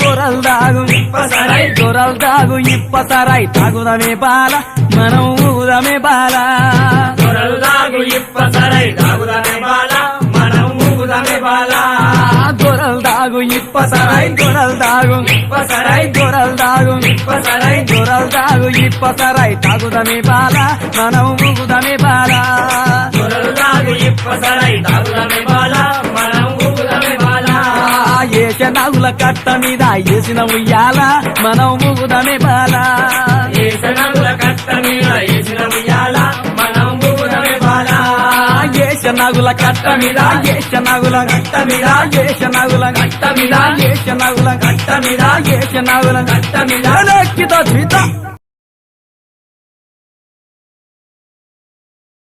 గొర్రెలు దాగు గొర్రెలు దాగు ఇప్పసరాయి తాగుదమే బాల మనం ఊగుదమే బాల గొర్రెలు దాగు ఇప్పసరై తాగుదమే బాల మనం ఊగుదమే బాల గొర్రెలు దాగు ఇప్పసరాయి గొర్రెలు దాగు ఇప్పసరై గొర్రెలు దాగు ఇప్పసరై గొర్రెలు దాగు ఇప్పసరాయి తాగుదమే బాల మనం ఊగుదమే బాల గొర్రెలు దాగు ఇప్పసరై తాగుదమే బాల మనం ఊగుదమే బాల ఏషనాగుల కట్ట మీద వేసిన ఉయ్యాల మనం ఊగుదమే బాల ఏసనముల కట్ట మీద ఏసిన ఉయ్యాల మనం ఊగుదమే బాల ఏషనాగుల కట్ట మీద ఏషనాగుల కట్ట మీద ఏషనాగుల కట్ట మీద ఏషనాగుల కట్ట మీద ఏషనాగుల కట్ట మీద లెక్కితో